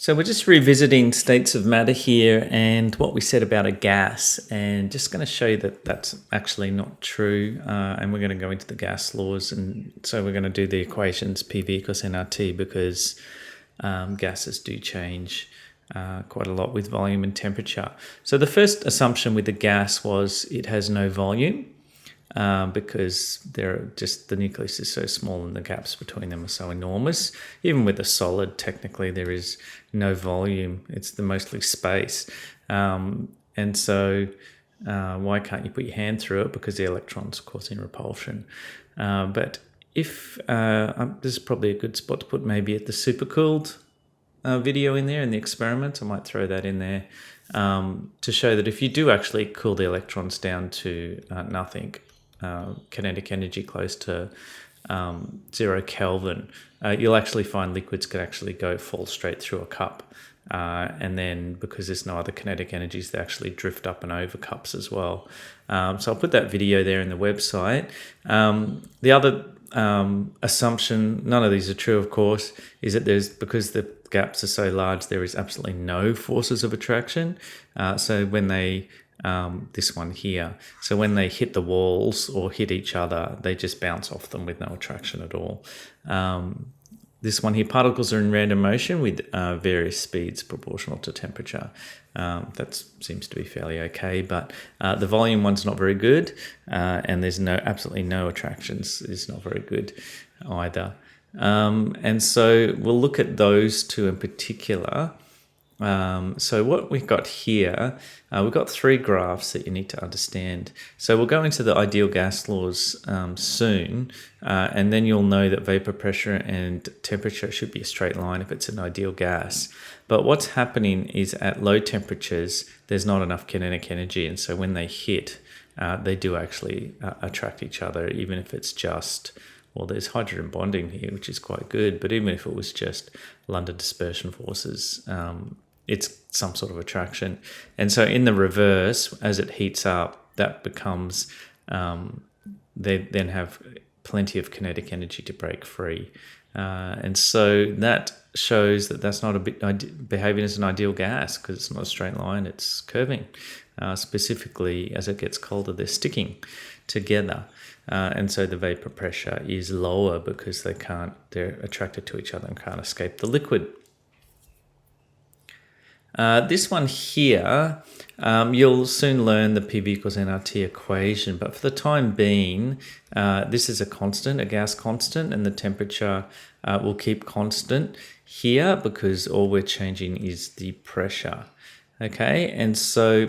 So we're just revisiting states of matter here and what we said about a gas, and just going to show you that that's actually not true. And we're going to go into the gas laws, and so we're going to do the equations PV equals nRT because gases do change quite a lot with volume and temperature. So the first assumption with the gas was it has no volume. Because the nucleus is so small and the gaps between them are so enormous. Even with a solid, technically there is no volume. It's mostly space. And so why can't you put your hand through it? Because the electrons causing repulsion. But if this is probably a good spot to put maybe at the supercooled video in there in the experiment. I might throw that in there to show that if you do actually cool the electrons down to nothing, kinetic energy close to 0 Kelvin, you'll actually find liquids could actually fall straight through a cup. And then because there's no other kinetic energies, they actually drift up and over cups as well. So I'll put that video there in the website. The other assumption, none of these are true, of course, is that because the gaps are so large, there is absolutely no forces of attraction. So when they this one here. So when they hit the walls or hit each other, they just bounce off them with no attraction at all. This one here, particles are in random motion with various speeds proportional to temperature. That seems to be fairly okay, but the volume one's not very good, and there's absolutely no attractions. It's not very good either. And so we'll look at those two in particular. So what we've got here, we've got three graphs that you need to understand. So we'll go into the ideal gas laws soon, and then you'll know that vapor pressure and temperature should be a straight line if it's an ideal gas. But what's happening is at low temperatures, there's not enough kinetic energy, and so when they hit, they do actually attract each other, even if it's just... Well, there's hydrogen bonding here, which is quite good, but even if it was just London dispersion forces, it's some sort of attraction. And so in the reverse, as it heats up, that becomes, they then have plenty of kinetic energy to break free. And so that shows that that's not behaving as an ideal gas, because it's not a straight line, it's curving. Specifically, as it gets colder, they're sticking together. And so the vapor pressure is lower because they're attracted to each other and can't escape the liquid. This one here, you'll soon learn the PV equals nRT equation, but for the time being, this is a constant, a gas constant, and the temperature will keep constant here because all we're changing is the pressure. Okay, and so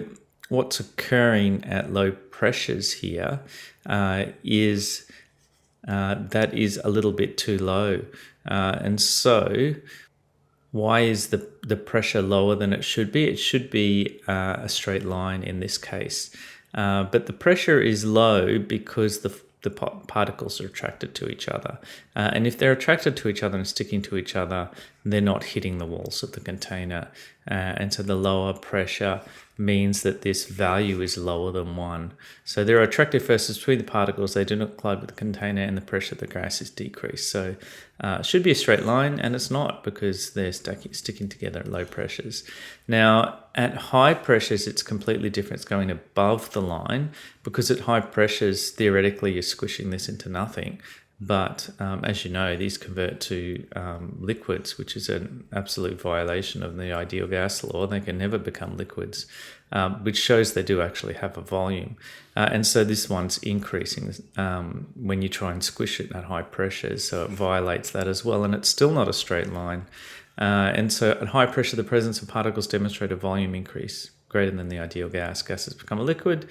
what's occurring at low pressures here is that is a little bit too low. And so why is the pressure lower than it should be? It should be a straight line in this case. But the pressure is low because the particles are attracted to each other. And if they're attracted to each other and sticking to each other, they're not hitting the walls of the container. And so the lower pressure means that this value is lower than 1. So there are attractive forces between the particles. They do not collide with the container, and the pressure of the gas is decreased. So it should be a straight line, and it's not because they're sticking together at low pressures. Now, at high pressures, it's completely different. It's going above the line because at high pressures, theoretically, you're squishing this into nothing. But as you know, these convert to liquids, which is an absolute violation of the ideal gas law. They can never become liquids, which shows they do actually have a volume. And so this one's increasing when you try and squish it at high pressures. So it violates that as well. And it's still not a straight line. And so at high pressure, the presence of particles demonstrate a volume increase greater than the ideal gas. Gas has become a liquid.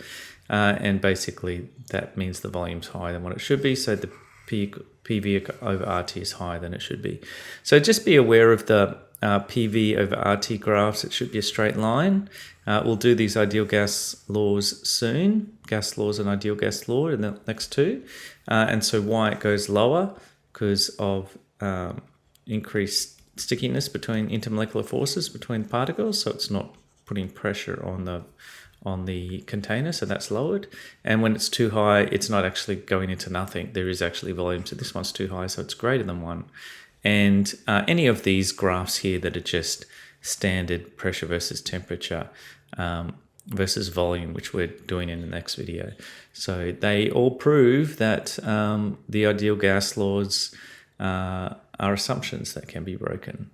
And basically, that means the volume's higher than what it should be. So the PV over RT is higher than it should be. So just be aware of the PV over RT graphs. It should be a straight line. We'll do these ideal gas laws soon, gas laws and ideal gas law in the next two. And so why it goes lower? Because of increased stickiness between intermolecular forces between particles. So it's not putting pressure on the container, so that's lowered. And when it's too high, it's not actually going into nothing. There is actually volume, so this one's too high, so it's greater than 1. And any of these graphs here that are just standard pressure versus temperature versus volume, which we're doing in the next video. So they all prove that the ideal gas laws are assumptions that can be broken.